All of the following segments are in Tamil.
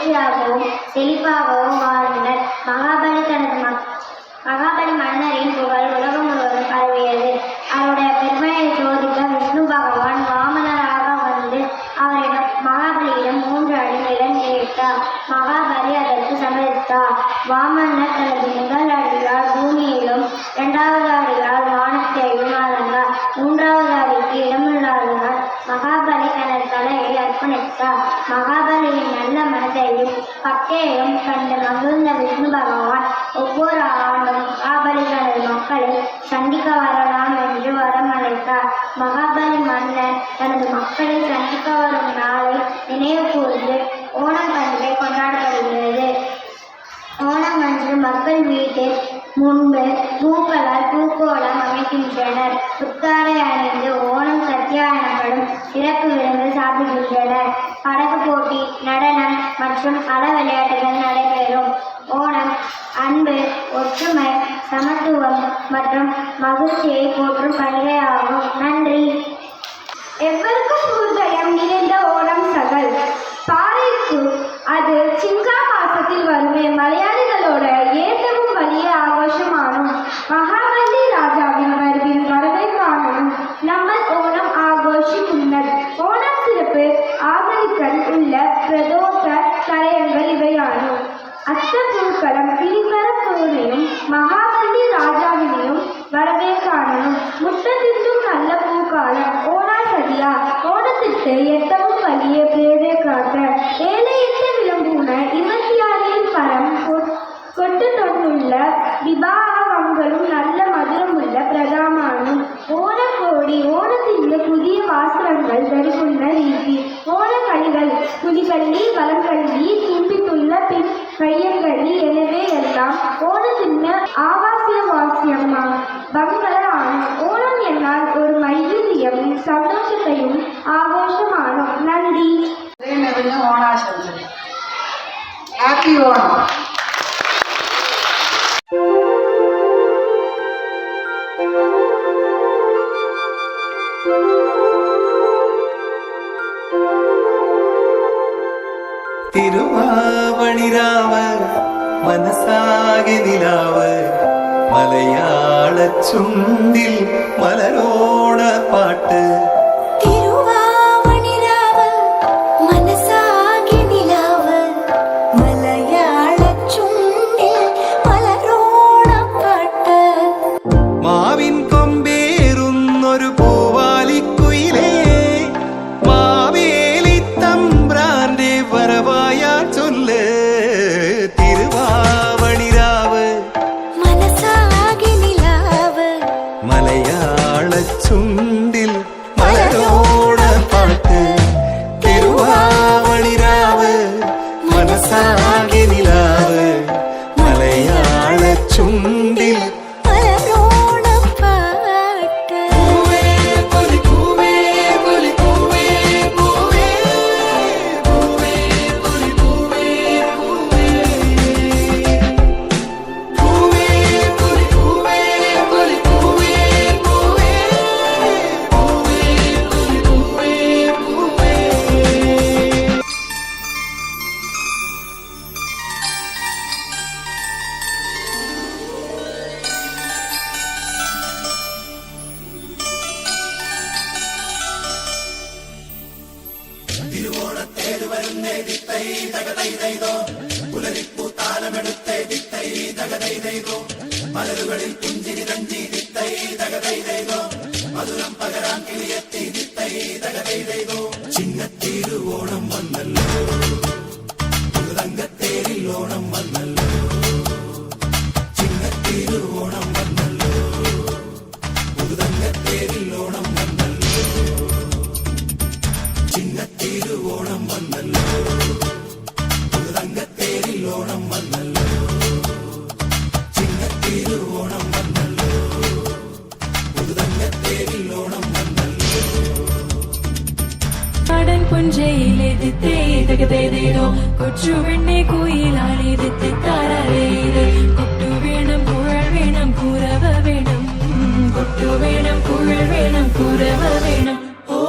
மகிழ்ச்சியாகவும் செழிப்பாகவும் வாழ்ந்தனர். மகாபலி மன்னரின் புகழ் உலகம் முழுவதும் பரவியது. அவருடைய பெருமையை சோதிக்க விஷ்ணு பகவான் வாமனராக வந்து அவரிடம் மகாபலியிடம் 3 அடி நிலம் கேட்டார். மகாபலி அதற்கு சம்மதித்தார். வாமனர் தனது முதல் அடியால் பூமியிலும் 2வது அடியால் வானத்தையும் அளந்தார். 3வது அடிக்கு இடமில்லாததால் மகாபலி தனது தலையை அர்ப்பணித்தார். மகாபலியின் நல்ல மனதையும் பக்தியையும் கண்டு மகிழ்ந்த விஷ்ணு பகவான் ஒவ்வொரு ஆண்டும் மகாபலி தனது மக்களை சந்திக்க வரலாம் என்று வரமளித்தார். மகாபலி மன்னர் தனது மக்களை சந்திக்க வரும் நாளை நினைவு கூர்ந்து ஓணம் பண்டிகை கொண்டாடப்படுகிறது. ஓணம் அன்று மக்கள் வீட்டில் முன்பு பூக்களால் பூக்கோளம் அமைக்கின்றனர். புத்தாடை அணிந்து ஓணம் சத்யா எனப்படும் சிறப்பு விருந்து சாப்பிடுகின்றனர். படகு போட்டி, நடனம் மற்றும் பல விளையாட்டுகள் நடைபெறும். ஓணம் அன்பு, ஒற்றுமை, சமத்துவம் மற்றும் மகிழ்ச்சியை போற்றும் பண்டிகையாகும். நன்றி. எவருக்கும் ஊர்தயம் நிறைந்த ஓணம் சகல் பாறைக்கு அது சிங்கா மாசத்தில் வருமே மலையாளிகளோட ஏற்றவும் வலிய ஆഘോഷமானும் மகாபலி ராஜாவின் வருவின் வரவை காணும் நம்ம ஓணம் ஆഘോഷിക്കുന്നത്. ஓணம் சிறப்பு ஆதரிக்கல் உள்ள பிரதோஷ கரையங்கள் இவையானு அத்தப்பூக்களம் பிரிபரப்போனையும் மகாபலி ராஜாவினையும் வரவே காணணும். முட்டத்திற்கும் நல்ல பூக்காலம் ஓணா சதியா ஓணத்திற்கு எட்டவும் வலிய பேரே காட்ட ஏழையிட்டு விளம்பூன 26 பரம் கொட்டு தொன்னுள்ள விபாவங்களும் நல்ல மதுரமுள்ள பிரதாமானும் ஓணக்கோடி ஓணத்திற்கு புதிய வாசகங்கள் தருகுన్న ரீதி ஓணக்கழிகள் புலிகள்ளி வளங்கள்ளி தும்பித்துள்ள பின் கையங்களி எனவே எல்லாம் ஓணத்தின் ஆவாசிய வாசியம்மா பங்கள ஆணும். ஓணம் என்னால் ஒரு மைதிரியம் சந்தோஷத்தையும் ஆഘോഷമാണോ. நன்றி. ഓണാശംസകൾ. ഹാപ്പി ഓണം. തിരുവാവണിരാവ് മനസാകെ നിലാവ് മലയാള ചുണ്ടിൽ മലരോണ പാട്ട്. മാവിൻ കൊമ്പേറുന്നൊരു പൂവാലിക്കുയിലേ മാവേലി തമ്പ്രാന്റെ വരവായ ചൊല്ല്. തിരുവാവണിരാവ് മനസാകെ നിലാവ് മലയാള ചുണ്ടിൽ മലരോണ പാട്ട്. തിരുവാവണിരാവ് മനസാകെ നിലാവ് മലയാള ചുണ്ടിൽ മലരുകളിൽ പുഞ്ചിരി തഞ്ചി ദിത്തൈ തകതൈതൈതോ മധുരം പകരാൻ കിളിയെത്തി ദിത്തൈ തകതൈതൈതോ. ചിങ്ങത്തിരുവോണം വന്നല്ലോ തങ്കത്തേരിൽ ഓണം വന്നല്ലോ. ചിങ്ങത്തിരുവോണം വന്നല്ലോ തങ്കത്തേരിൽ ഓണം വന്നല്ലോ. ചിങ്ങത്തിരുവോണം വന്നല്ലോ തങ്കത്തേരിൽ ഓണം വന്നല്ലോ. ചിങ്ങത്തിരുവോണം വന്നല്ലോ തങ്കത്തേരിൽ ഓണം വന്നല്ലോ. നാടൻ പുഞ്ചയിലെതിത്തേ തകതേതേതോ കൊച്ചു വെണ്ണെ കുയിലാണെതിത്തെ താരേത്. കൊട്ടു വേണം കുഴൽ വേണം കുരവ വേണം കൊട്ടു വേണം കുഴൽ വേണം കുരവ വേണം. ഓ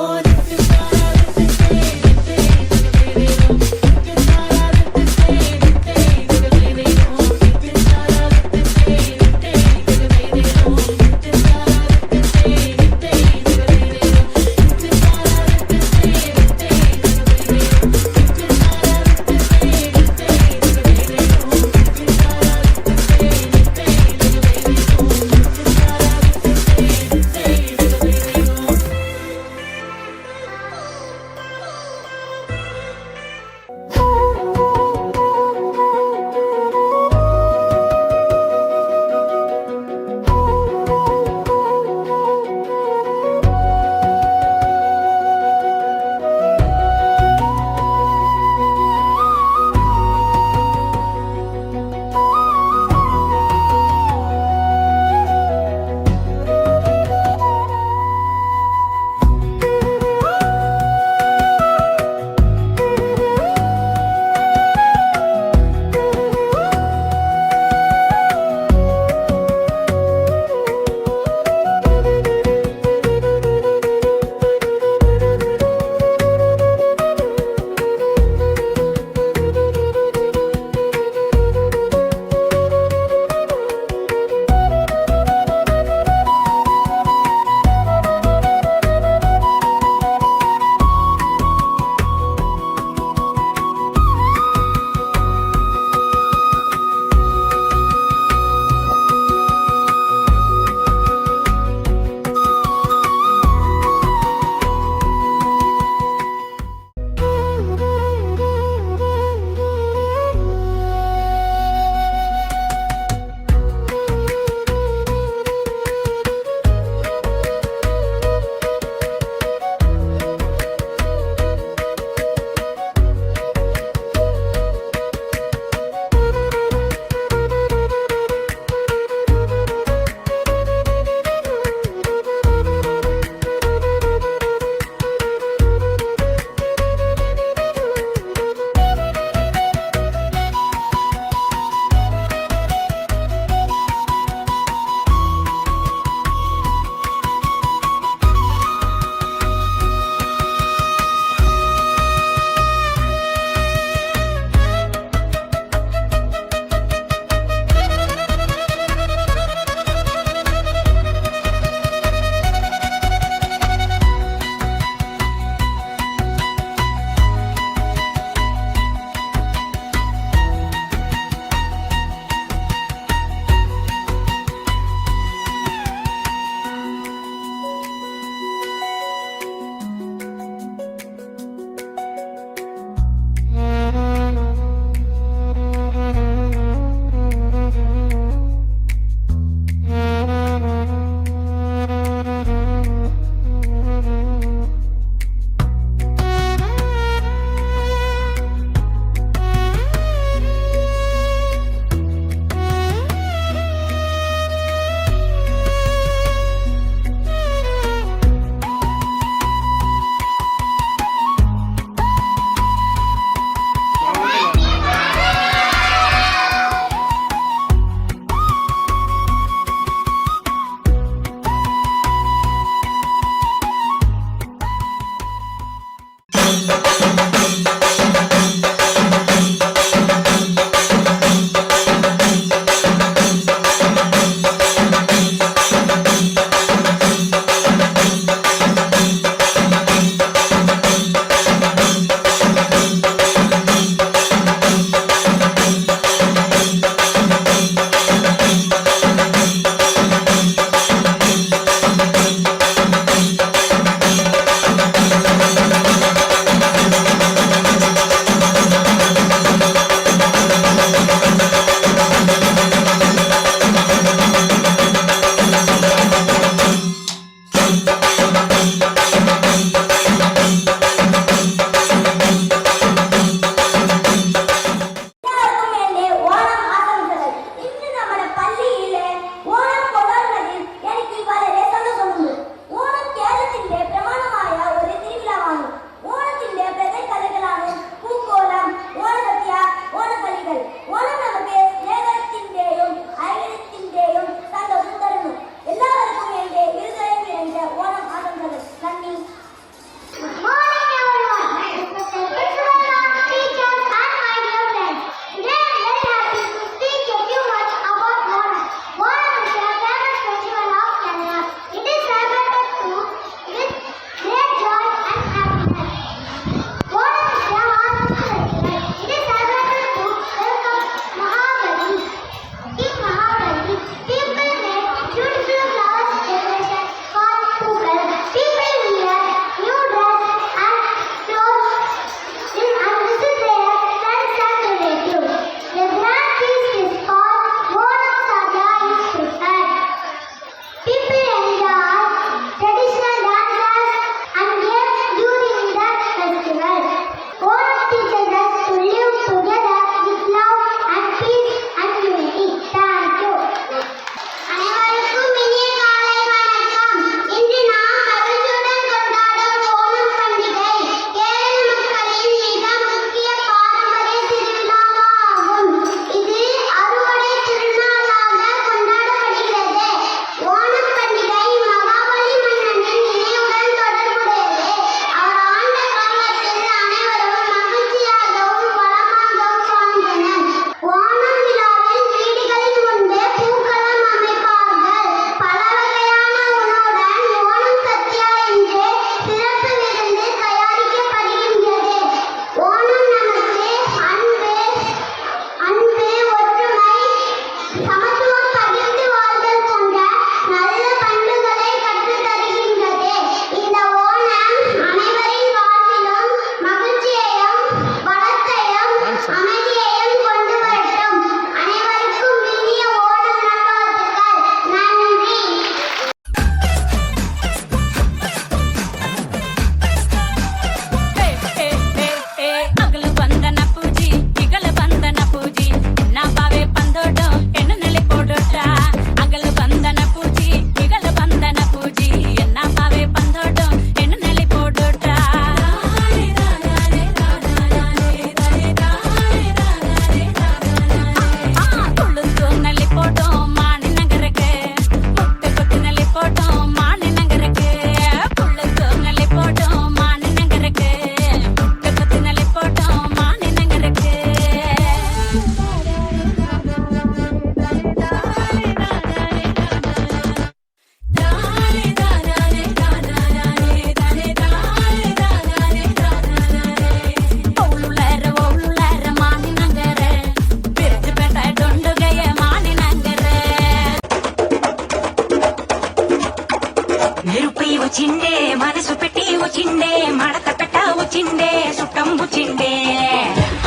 వచ్చిండే మనసు పెట్టి వచ్చిండే మడత పెట్ట వచ్చిండే సుట్టం వచ్చిండే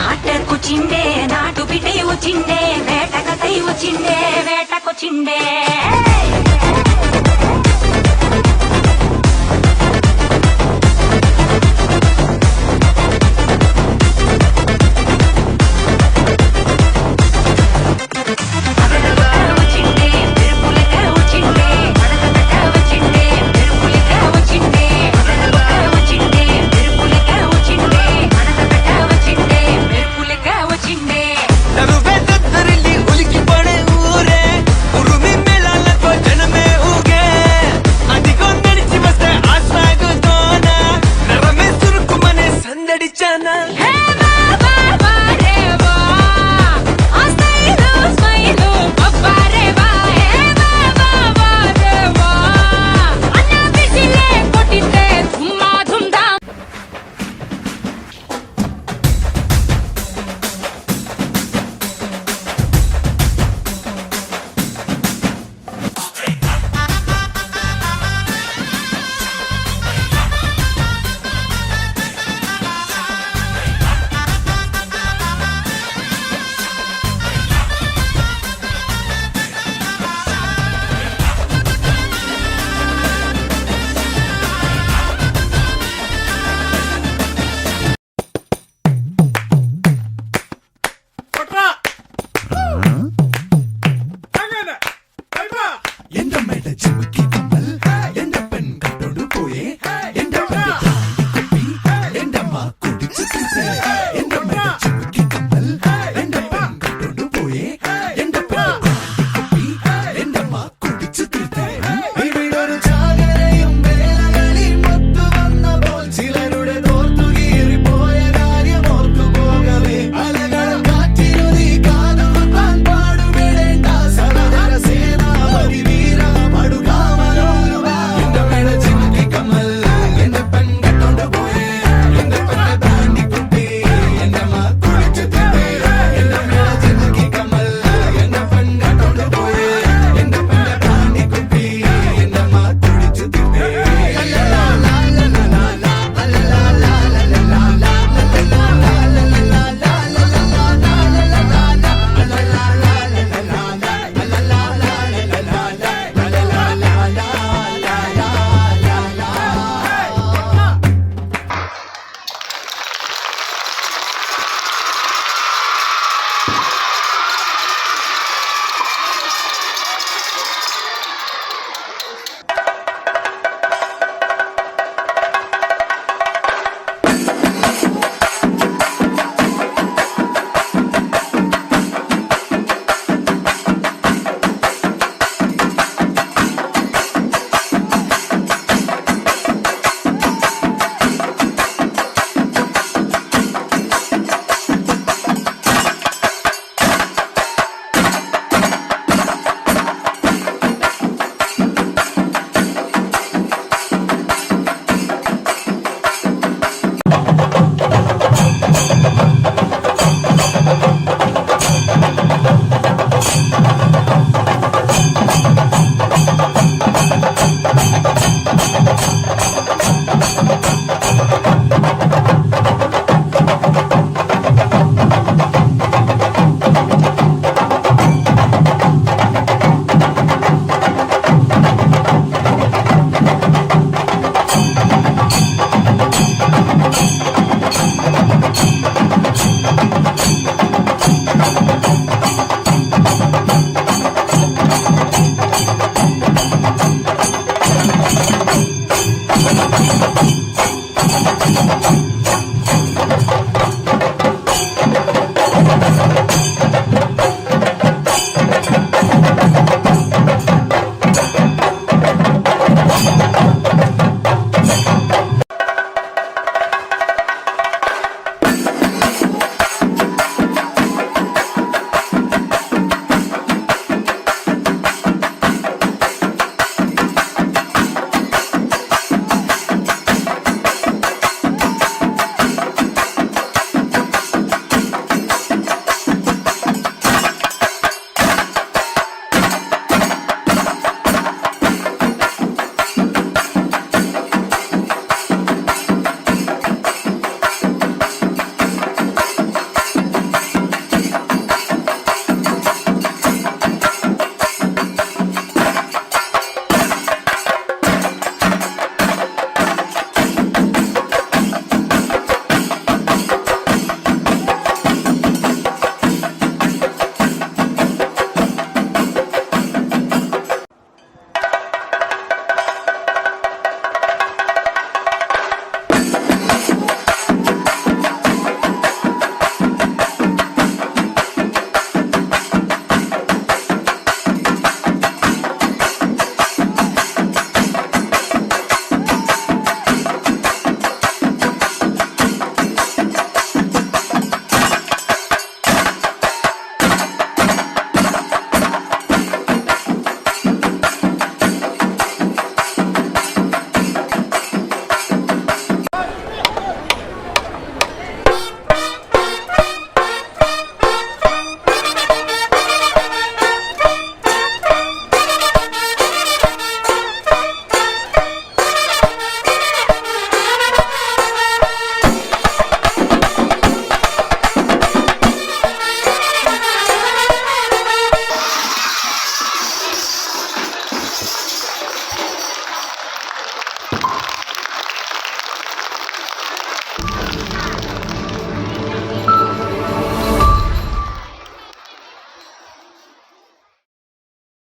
ఆటకొచ్చిండే నాటు బిడ్డ వచ్చిండే వేటకై వచ్చిండే వేటకొచ్చిండే